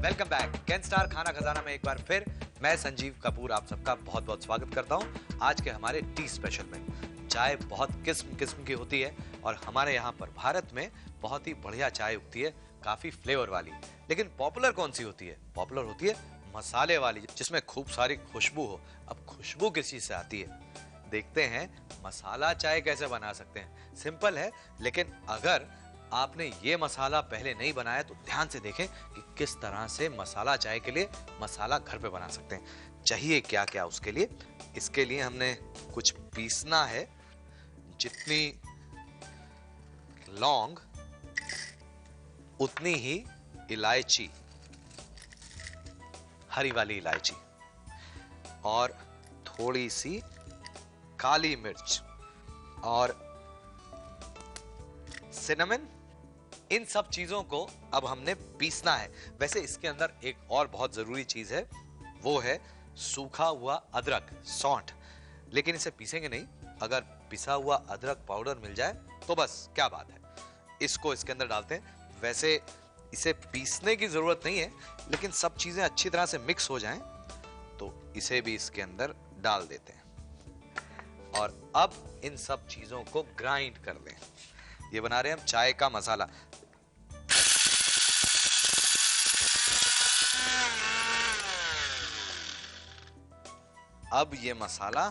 Welcome back can star खाना खजाना में एक बार फिर मैं संजीव कपूर आप सबका बहुत बहुत स्वागत करता हूं। आज के हमारे टी स्पेशल में चाय बहुत किस्म किस्म की होती है और हमारे यहाँ पर भारत में बहुत ही बढ़िया चाय उगती है, काफी फ्लेवर वाली। लेकिन पॉपुलर कौन सी होती है? पॉपुलर होती है मसाले वाली, जिसमें खूब सारी खुशबू हो। अब खुशबू किस चीज से आती है? देखते हैं मसाला चाय कैसे बना सकते हैं। सिंपल है, लेकिन अगर आपने ये मसाला पहले नहीं बनाया तो ध्यान से देखें कि किस तरह से मसाला चाय के लिए मसाला घर पे बना सकते हैं। चाहिए क्या क्या उसके लिए? इसके लिए हमने कुछ पीसना है, जितनी लौंग उतनी ही इलायची, हरी वाली इलायची, और थोड़ी सी काली मिर्च और सिनेमन। इन सब चीजों को अब हमने पीसना है। वैसे इसके अंदर एक और बहुत जरूरी चीज है, वो है सूखा हुआ अदरक, सौंठ। लेकिन इसे पीसेंगे नहीं, अगर पिसा हुआ अदरक पाउडर मिल जाए तो बस क्या बात है। इसको इसके अंदर डालते हैं। वैसे इसे पीसने की जरूरत नहीं है, लेकिन सब चीजें अच्छी तरह से मिक्स हो जाएं तो इसे भी इसके अंदर डाल देते हैं और अब इन सब चीजों को ग्राइंड कर दें। ये बना रहे हैं हम चाय का मसाला। अब ये मसाला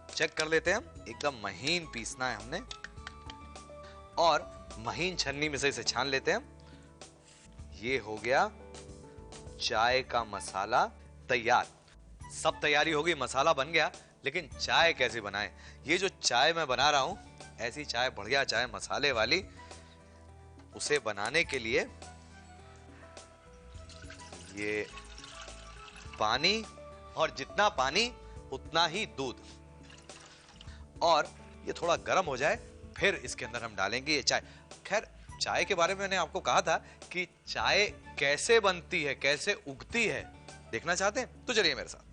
चेक कर लेते हैं हम। एकदम महीन पीसना है हमने और महीन छन्नी में से इसे छान लेते हैं। ये हो गया चाय का मसाला तैयार। सब तैयारी हो गई, मसाला बन गया, लेकिन चाय कैसे बनाएं? ये जो चाय मैं बना रहा हूं, ऐसी चाय, बढ़िया चाय मसाले वाली, उसे बनाने के लिए ये पानी, और जितना पानी उतना ही दूध, और ये थोड़ा गर्म हो जाए फिर इसके अंदर हम डालेंगे ये चाय। खैर, चाय के बारे में मैंने आपको कहा था कि चाय कैसे बनती है, कैसे उगती है, देखना चाहते हैं तो चलिए मेरे साथ।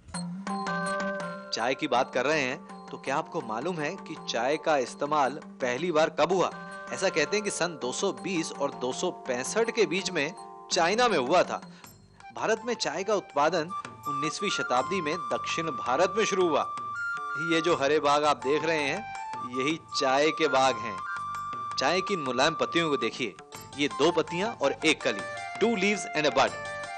चाय की बात कर रहे हैं तो क्या आपको मालूम है कि चाय का इस्तेमाल पहली बार कब हुआ? ऐसा कहते हैं कि सन 220 और 265 के बीच में चाइना में हुआ था। भारत में चाय का उत्पादन 19वीं शताब्दी में दक्षिण भारत में शुरू हुआ। ये जो हरे बाग आप देख रहे हैं, यही चाय के बाग हैं। चाय की मुलायम पत्तियों को देखिए, ये 2 पत्तियां और 1 कली, 2 लीव्स एंड अ बड।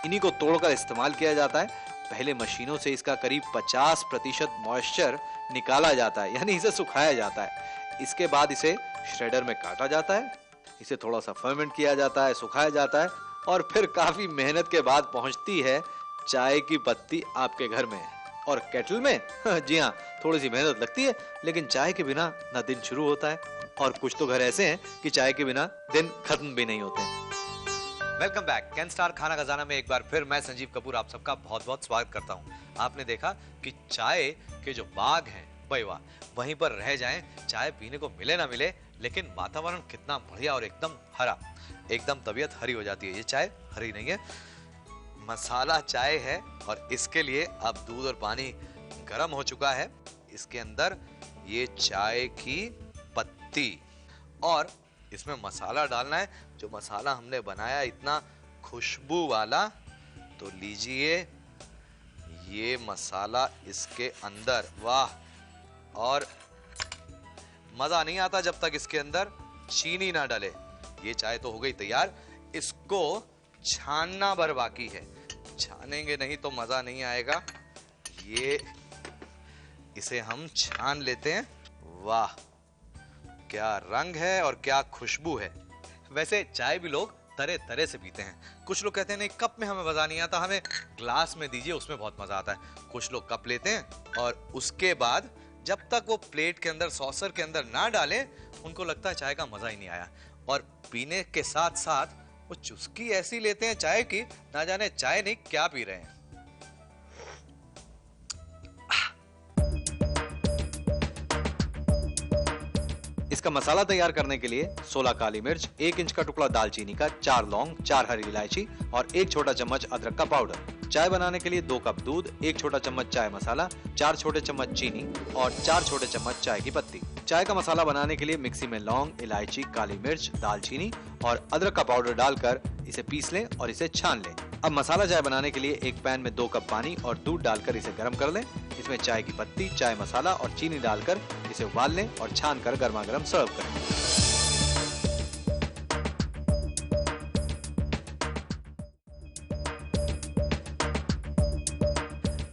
इन्हीं को तोड़कर इस्तेमाल किया जाता है। पहले मशीनों से इसका करीब 50% मॉइस्चर निकाला जाता है, यानी इसे सुखाया जाता है। इसके बाद इसे श्रेडर में काटा जाता है, इसे थोड़ा सा फर्मेंट किया जाता है, सुखाया जाता है, और फिर काफी मेहनत के बाद पहुंचती है चाय की पत्ती आपके घर में। और केटल में जी हाँ, थोड़ी सी मेहनत लगती है, लेकिन चाय के बिना ना दिन शुरू होता है, और कुछ तो घर ऐसे हैं कि चाय के बिना दिन खत्म भी नहीं होते हैं। वेलकम बैक कैन स्टार खाना खजाना में एक बार फिर मैं संजीव कपूर आप सबका बहुत बहुत स्वागत करता हूं। आपने देखा कि चाय के जो बाग हैं, भाई वाह, वहीं पर रह जाएं, चाय पीने को मिले ना मिले, लेकिन वातावरण कितना बढ़िया और एकदम हरा, एकदम तबीयत हरी हो जाती है। ये चाय हरी नहीं है, मसाला चाय है, और इसके लिए अब दूध और पानी गर्म हो चुका है। इसके अंदर ये चाय की पत्ती और इसमें मसाला डालना है, जो मसाला हमने बनाया इतना खुशबू वाला। तो लीजिए ये मसाला इसके अंदर, वाह। और मजा नहीं आता जब तक इसके अंदर चीनी ना डले। ये चाय तो हो गई तैयार, इसको छानना भर बाकी है। छानेंगे नहीं तो मजा नहीं आएगा। ये इसे हम छान लेते हैं। वाह, क्या रंग है और क्या खुशबू है। वैसे चाय भी लोग तरह तरह से पीते हैं। कुछ लोग कहते हैं नहीं, कप में हमें मजा नहीं आता, हमें ग्लास में दीजिए, उसमें बहुत मजा आता है। कुछ लोग कप लेते हैं और उसके बाद जब तक वो प्लेट के अंदर, सॉसर के अंदर ना डालें, उनको लगता है चाय का मजा ही नहीं आया। और पीने के साथ साथ वो चुस्की ऐसी लेते हैं चाय की, ना जाने चाय नहीं क्या पी रहे हैं। इसका मसाला तैयार करने के लिए 16 काली मिर्च, 1 इंच का टुकड़ा दालचीनी का, 4 लौंग, 4 हरी इलायची और 1 छोटा चम्मच अदरक का पाउडर। चाय बनाने के लिए 2 कप दूध, 1 छोटा चम्मच चाय मसाला, 4 छोटे चम्मच चीनी और 4 छोटे चम्मच चाय की पत्ती। चाय का मसाला बनाने के लिए मिक्सी में लौंग, इलायची, काली मिर्च, दालचीनी और अदरक का पाउडर डालकर इसे पीस लें और इसे छान लें। अब मसाला चाय बनाने के लिए एक पैन में 2 कप पानी और दूध डालकर इसे गर्म कर लें। इसमें चाय की पत्ती, चाय मसाला और चीनी डालकर इसे उबाल लें और छानकर गर्मा गर्म सर्व करें।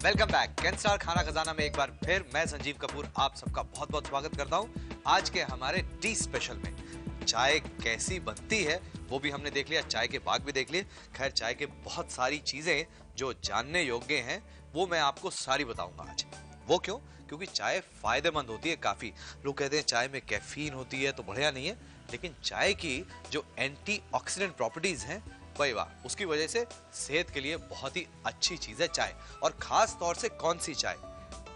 Welcome back. कैन स्टार खाना खजाना में एक बार फिर मैं संजीव कपूर आप सबका बहुत बहुत स्वागत करता हूं। आज के हमारे टी स्पेशल में चाय कैसी बनती है वो भी हमने देख लिया, चाय के बाग भी देख लिए। खैर चाय के बहुत सारी चीजें जो जानने योग्य हैं वो मैं आपको सारी बताऊंगा आज। वो क्यों? क्योंकि चाय फायदेमंद होती है काफी। लोग कहते हैं चाय में कैफीन होती है तो बढ़िया नहीं है, लेकिन चाय की जो एंटीऑक्सीडेंट प्रॉपर्टीज हैं वही वाह, उसकी वजह से सेहत के लिए बहुत ही अच्छी चीज है चाय। और खास तौर से कौन सी चाय?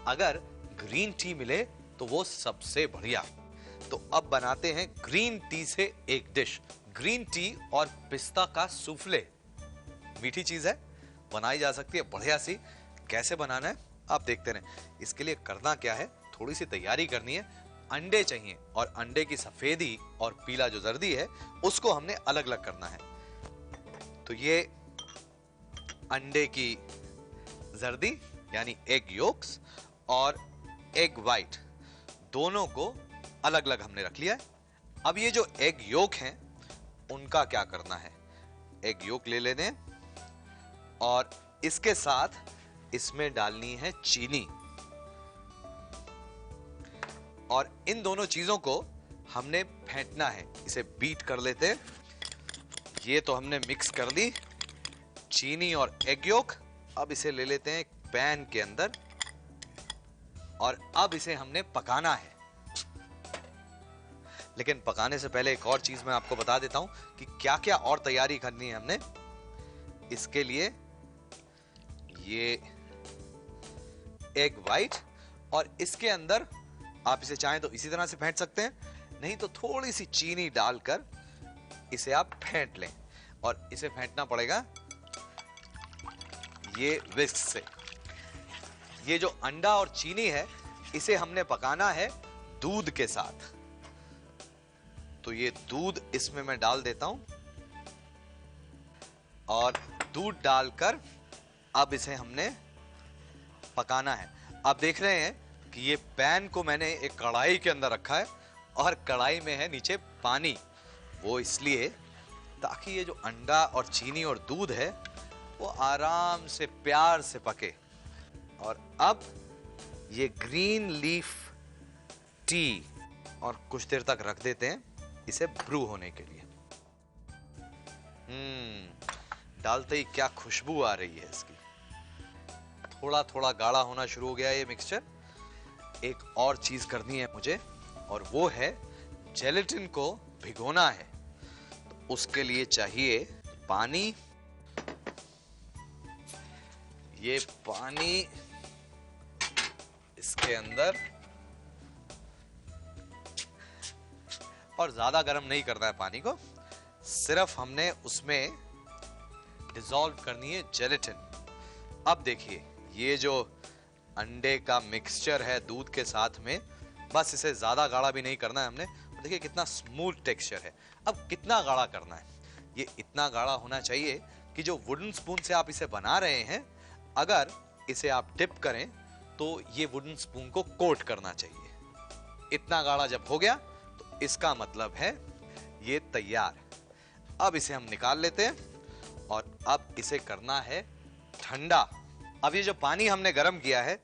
अगर ग्रीन टी मिले तो वो सबसे बढ़िया। तो अब बनाते हैं ग्रीन टी से एक डिश, ग्रीन टी और पिस्ता का सूफले। मीठी चीज है, बनाई जा सकती है बढ़िया सी। कैसे बनाना है आप देखते रहें। इसके लिए करना क्या है, थोड़ी सी तैयारी करनी है। अंडे चाहिए और अंडे की सफेदी और पीला जो जर्दी है उसको हमने अलग अलग करना है। तो ये अंडे की जर्दी यानी एग योक्स और एग वाइट दोनों को अलग अलग हमने रख लिया है। अब ये जो एग योक हैं उनका क्या करना है, एग योक ले लेने और इसके साथ इसमें डालनी है चीनी। और इन दोनों चीजों को हमने फेंटना है, इसे बीट कर लेते हैं। ये तो हमने मिक्स कर दी चीनी और एग योक। अब इसे ले लेते हैं एक पैन के अंदर और अब इसे हमने पकाना है। लेकिन पकाने से पहले एक और चीज मैं आपको बता देता हूं कि क्या क्या और तैयारी करनी है हमने। इसके लिए ये एग वाइट और इसके अंदर आप इसे चाहें तो इसी तरह से फेंट सकते हैं, नहीं तो थोड़ी सी चीनी डालकर इसे आप फेंट लें। और इसे फेंटना पड़ेगा ये विस्क से। ये जो अंडा और चीनी है इसे हमने पकाना है दूध के साथ। तो ये दूध इसमें मैं डाल देता हूं और दूध डालकर अब इसे हमने पकाना है। आप देख रहे हैं कि ये पैन को मैंने एक कढ़ाई के अंदर रखा है और कढ़ाई में है नीचे पानी। वो इसलिए ताकि ये जो अंडा और चीनी और दूध है वो आराम से प्यार से पके। और अब ये ग्रीन लीफ टी और कुछ देर तक रख देते हैं इसे ब्रू होने के लिए। डालते ही क्या खुशबू आ रही है इसकी। थोड़ा थोड़ा गाढ़ा होना शुरू हो गया ये मिक्सचर। एक और चीज करनी है मुझे और वो है जेलेटिन को भिगोना है। तो उसके लिए चाहिए पानी। ये पानी इसके अंदर, और ज्यादा गर्म नहीं करना है पानी को, सिर्फ हमने उसमें डिसॉल्व करनी है जेलेटिन। अब देखिए ये जो अंडे का मिक्सचर है दूध के साथ में, बस इसे ज्यादा गाढ़ा भी नहीं करना है हमने। देखिए कितना स्मूथ टेक्सचर है। अब कितना गाढ़ा करना है, ये इतना गाढ़ा होना चाहिए कि जो वुडन स्पून से आप इसे बना रहे हैं, अगर इसे आप डिप करें तो ये वुडन स्पून को कोट करना चाहिए। इतना गाढ़ा जब हो गया तो इसका मतलब है ये तैयार। अब इसे हम निकाल लेते हैं और अब इसे करना है ठंडा। अब ये जो पानी हमने गर्म किया है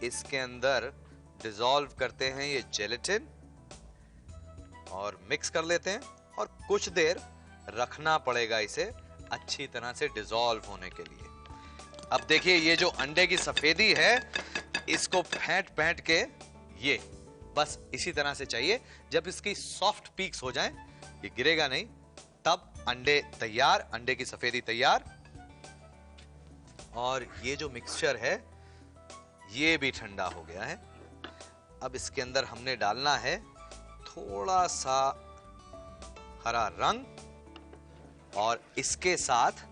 इसके अंदर डिसॉल्व करते हैं ये जेलेटिन और मिक्स कर लेते हैं और कुछ देर रखना पड़ेगा इसे अच्छी तरह से डिसॉल्व होने के लिए। अब देखिए ये जो अंडे की सफेदी है इसको फेंट फेंट के ये बस इसी तरह से चाहिए। जब इसकी सॉफ्ट पीक्स हो जाएं, ये गिरेगा नहीं, तब अंडे तैयार, अंडे की सफेदी तैयार। और ये जो मिक्सचर है ये भी ठंडा हो गया है। अब इसके अंदर हमने डालना है थोड़ा सा हरा रंग और इसके साथ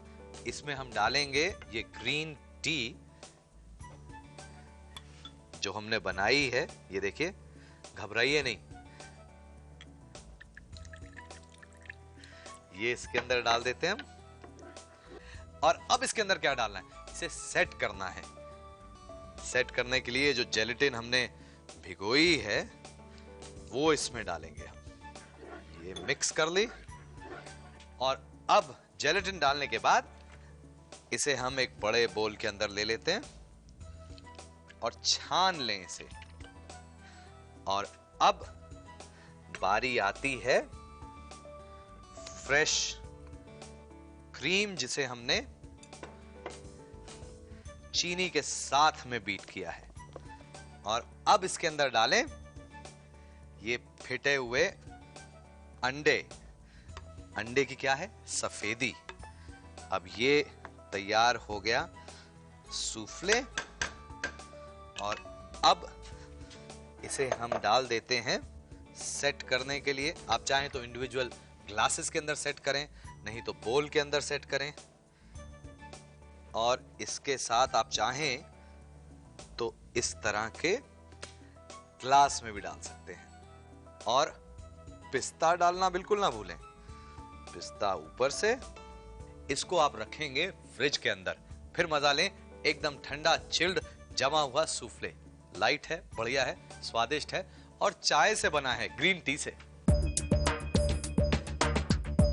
इसमें हम डालेंगे ये ग्रीन टी जो हमने बनाई है। ये देखिए, घबराइए नहीं, ये इसके अंदर डाल देते हैं हम। और अब इसके अंदर क्या डालना है, इसे सेट करना है। सेट करने के लिए जो जेलेटिन हमने भिगोई है वो इसमें डालेंगे हम। ये मिक्स कर ली और अब जेलेटिन डालने के बाद इसे हम एक बड़े बोल के अंदर ले लेते हैं और छान लें इसे। और अब बारी आती है फ्रेश क्रीम जिसे हमने चीनी के साथ में बीट किया है। और अब इसके अंदर डालें ये फिटे हुए अंडे। अंडे की क्या है, सफेदी। अब ये तैयार हो गया सूफले। और अब इसे हम डाल देते हैं सेट करने के लिए। आप चाहें तो इंडिविजुअल ग्लासेस के अंदर सेट करें, नहीं तो बोल के अंदर सेट करें। और इसके साथ आप चाहें तो इस तरह के ग्लास में भी डाल सकते हैं। और पिस्ता डालना बिल्कुल ना भूलें, पिस्ता ऊपर से। इसको आप रखेंगे फ्रिज के अंदर, फिर मजा लें एकदम ठंडा चिल्ड जमा हुआ सूफले। लाइट है, बढ़िया है, स्वादिष्ट है और चाय से बना है, ग्रीन टी से।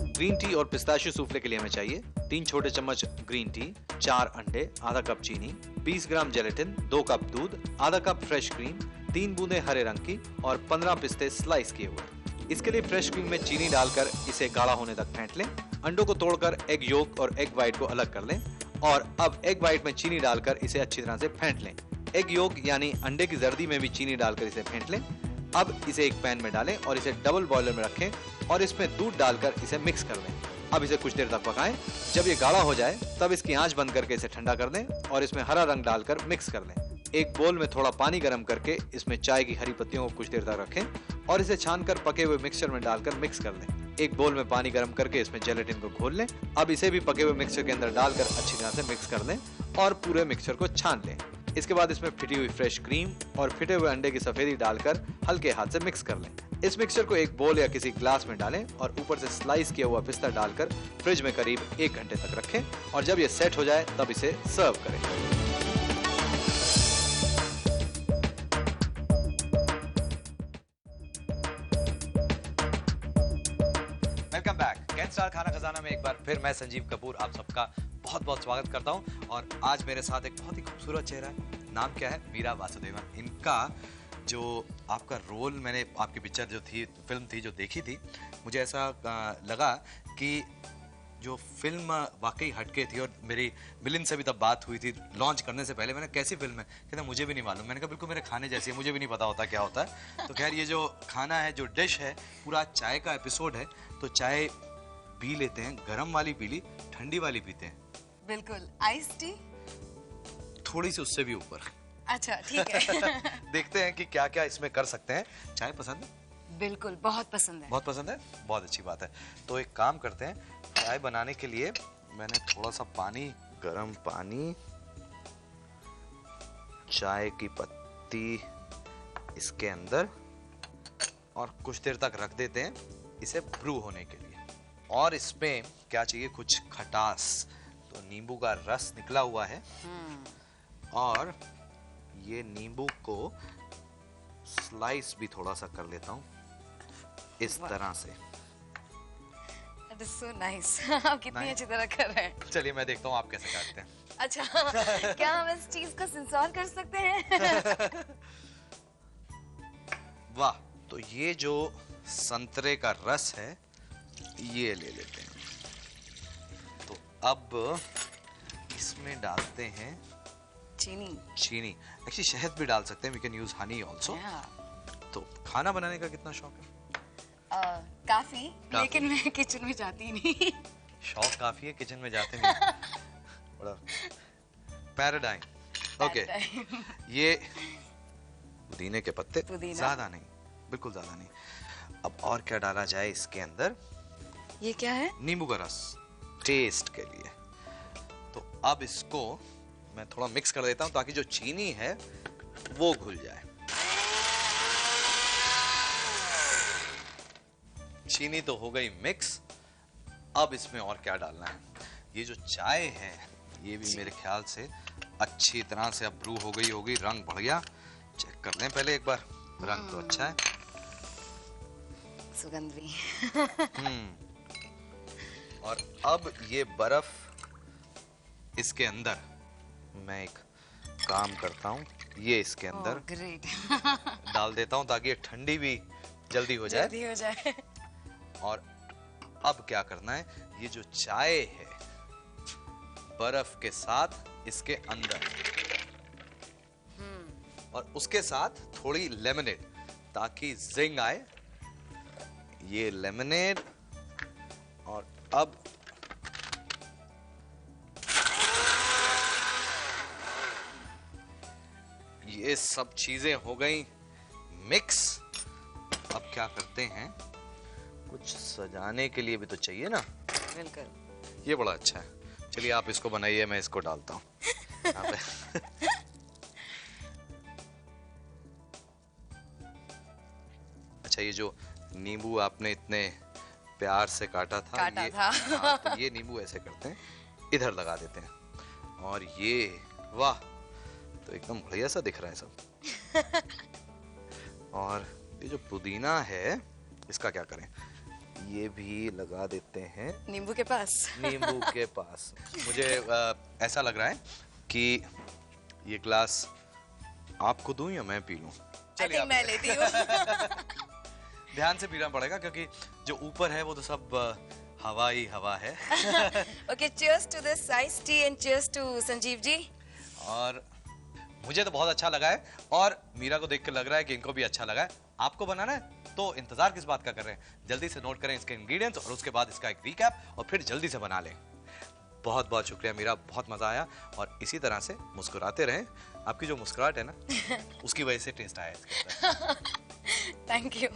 ग्रीन टी और पिस्ताशियो सूफले के लिए हमें चाहिए 3 छोटे चम्मच ग्रीन टी, 4 अंडे, आधा कप चीनी, 20 ग्राम जेलेटिन, 2 कप दूध, आधा कप फ्रेश क्रीम, 3 बूंदे हरे रंग की और 15 पिस्ते स्लाइस किए हुए। इसके लिए फ्रेश क्रीम में चीनी डालकर इसे गाढ़ा होने तक फेंट लें। अंडों को तोड़कर एग योक और एग व्हाइट को अलग कर लें। और अब एग व्हाइट में चीनी डालकर इसे अच्छी तरह से फेंट लें। एग योक यानी अंडे की जर्दी में भी चीनी डालकर इसे फेंट लें। अब इसे एक पैन में डालें और इसे डबल बॉयलर में रखें और इसमें दूध डालकर इसे मिक्स कर लें। अब इसे कुछ देर तक पकाएं। जब ये गाढ़ा हो जाए तब इसकी आंच बंद करके इसे ठंडा कर दें और इसमें हरा रंग डालकर मिक्स कर लें। एक बोल में थोड़ा पानी गर्म करके इसमें चाय की हरी पत्तियों को कुछ देर तक रखें और इसे छानकर पके हुए मिक्सचर में डालकर मिक्स कर लें। एक बोल में पानी गर्म करके इसमें जेलेटिन को घोल लें। अब इसे भी पके हुए मिक्सचर के अंदर डालकर अच्छी तरह से मिक्स कर लें और पूरे मिक्सचर को छान लें। इसके बाद इसमें फिटी हुई फ्रेश क्रीम और फिटे हुए अंडे की सफेदी डालकर हल्के हाथ से मिक्स कर लें। इस मिक्सचर को एक बोल या किसी ग्लास में डालें और ऊपर से स्लाइस किया हुआ पिस्ता डालकर फ्रिज में करीब 1 घंटे तक रखें और जब ये सेट हो जाए तब इसे सर्व करें। Welcome back. कैन स्टार खाना खजाना में एक बार फिर मैं संजीव कपूर आप सबका बहुत बहुत स्वागत करता हूं। और आज मेरे साथ एक बहुत ही खूबसूरत चेहरा है। नाम क्या है? मीरा वासुदेवन। इनका जो आपका रोल, मैंने आपकी पिक्चर जो थी, फिल्म थी जो देखी थी, मुझे ऐसा लगा कि जो फिल्म वाकई हटके थी। और मेरी मिलिंद से भी तब बात हुई थी लॉन्च करने से पहले। मैंने कैसी फिल्म है? कहते मुझे भी नहीं मालूम। मैंने कहा बिल्कुल मेरे खाने जैसी है, मुझे भी नहीं पता होता क्या होता है। तो खैर ये जो खाना है, जो डिश है, पूरा चाय का एपिसोड है। तो चाय पी लेते हैं, गरम वाली पी ली, ठंडी वाली पीते हैं। बिल्कुल। आइस टी थोड़ी सी उससे भी ऊपर। अच्छा ठीक है। देखते हैं कि क्या क्या इसमें कर सकते हैं। चाय पसंद है? बिल्कुल, बहुत पसंद है। बहुत पसंद है, बहुत अच्छी बात है। तो एक काम करते हैं, चाय बनाने के लिए मैंने थोड़ा सा पानी, गरम पानी, चाय की पत्ती इसके अंदर और कुछ देर तक रख देते हैं इसे ब्रू होने के लिए। और इसमें क्या चाहिए? कुछ खटास। तो नींबू का रस निकला हुआ है और ये नींबू को स्लाइस भी थोड़ा सा कर लेता हूँ इस तरह से। That is so nice. आप कितनी अच्छी तरह कर रहे हैं। चलिए मैं देखता हूँ आप कैसे काटते हैं। अच्छा, क्या हम इस चीज को सेंसर कर सकते हैं? वाह, तो ये जो संतरे का रस है ये ले लेते हैं। तो अब इसमें डालते हैं चीनी। चीनी। एक्चुअली शहद भी डाल सकते हैं, we can use honey also. तो खाना बनाने का कितना शौक है? काफी, लेकिन मैं किचन में जाती नहीं। शौक काफी है, किचन में जाते नहीं। बड़ा पैराडाइम। ओके, ये पुदीने के पत्ते, ज्यादा नहीं, बिल्कुल ज्यादा नहीं। अब और क्या डाला जाए इसके अंदर? ये क्या है? नींबू का रस, टेस्ट के लिए। तो अब इसको मैं थोड़ा मिक्स कर देता हूं ताकि जो चीनी है वो घुल जाए। चीनी तो हो गई मिक्स। अब इसमें और क्या डालना है? ये जो चाय है ये भी मेरे ख्याल से अच्छी तरह से अब ब्रू हो गई होगी, रंग बढ़ गया। चेक कर लें पहले एक बार, रंग तो अच्छा है, सुगंध भी। और अब ये बर्फ इसके अंदर, मैं एक काम करता हूँ, ये इसके अंदर ग्रेट। डाल देता हूँ ताकि ये ठंडी भी जल्दी हो जाए। जल्दी हो जाए। और अब क्या करना है, ये जो चाय है बर्फ के साथ इसके अंदर, और उसके साथ थोड़ी लेमनेड ताकि जिंग आए। ये लेमनेड, और अब ये सब चीजें हो गई मिक्स। अब क्या करते हैं, कुछ सजाने के लिए भी तो चाहिए ना। बिल्कुल। ये बड़ा अच्छा है, चलिए आप इसको बनाइए, मैं इसको डालता हूँ यहाँ पे। अच्छा, ये जो नींबू आपने इतने प्यार से काटा था, ये था। हाँ, तो ये नींबू ऐसे करते हैं, इधर लगा देते हैं, और ये वाह, तो एकदम बढ़िया सा दिख रहा है सब। और ये जो पुदीना है इसका क्या करें, ये भी लगा देते हैं नींबू के पास। नींबू के पास। मुझे ऐसा लग रहा है कि ये ग्लास आपको दूं या मैं पी लूं? I think मैं लेती हूँ। ध्यान से पीना पड़ेगा क्योंकि जो ऊपर है वो तो सब हवा ही हवा है। Okay, cheers to this iced tea and cheers to Sanjeev ji. और मुझे तो बहुत अच्छा लगा है, और मीरा को देख के लग रहा है कि इनको भी अच्छा लगा है। आपको बनाना है तो इंतजार किस बात का कर रहे हैं, जल्दी से नोट करें इसके इंग्रेडिएंट्स और उसके बाद इसका एक रिकैप, और फिर जल्दी से बना लें। बहुत बहुत शुक्रिया मीरा, बहुत मजा आया, और इसी तरह से मुस्कुराते रहें। आपकी जो मुस्कुराहट है ना उसकी वजह से टेस्ट आया इसके अंदर। Thank you.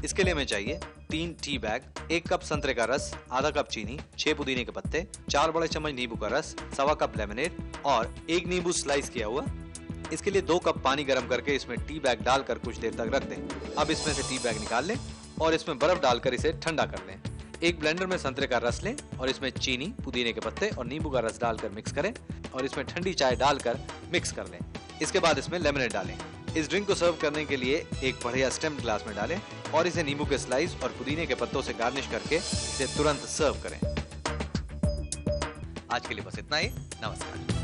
इसके लिए हमें चाहिए 3 टी बैग, 1 कप संतरे का रस, आधा कप चीनी, 6 पुदीने के पत्ते, 4 बड़े चम्मच नींबू का रस, 1.25 कप लेमनेड और 1 नींबू स्लाइस किया हुआ। इसके लिए 2 कप पानी गर्म करके इसमें टी बैग डालकर कुछ देर तक रख दें। अब इसमें से टी बैग निकाल लें और इसमें बर्फ डालकर इसे ठंडा कर लें। एक ब्लेंडर में संतरे का रस लें और इसमें चीनी, पुदीने के पत्ते और नींबू का रस डालकर मिक्स करें, और इसमें ठंडी चाय डालकर मिक्स कर लें। इसके बाद इसमें लेमनेड डालें। इस ड्रिंक को सर्व करने के लिए एक बढ़िया स्टेम्ड ग्लास में डालें और इसे नींबू के स्लाइस और पुदीने के पत्तों से गार्निश करके इसे तुरंत सर्व करें। आज के लिए बस इतना ही। नमस्कार।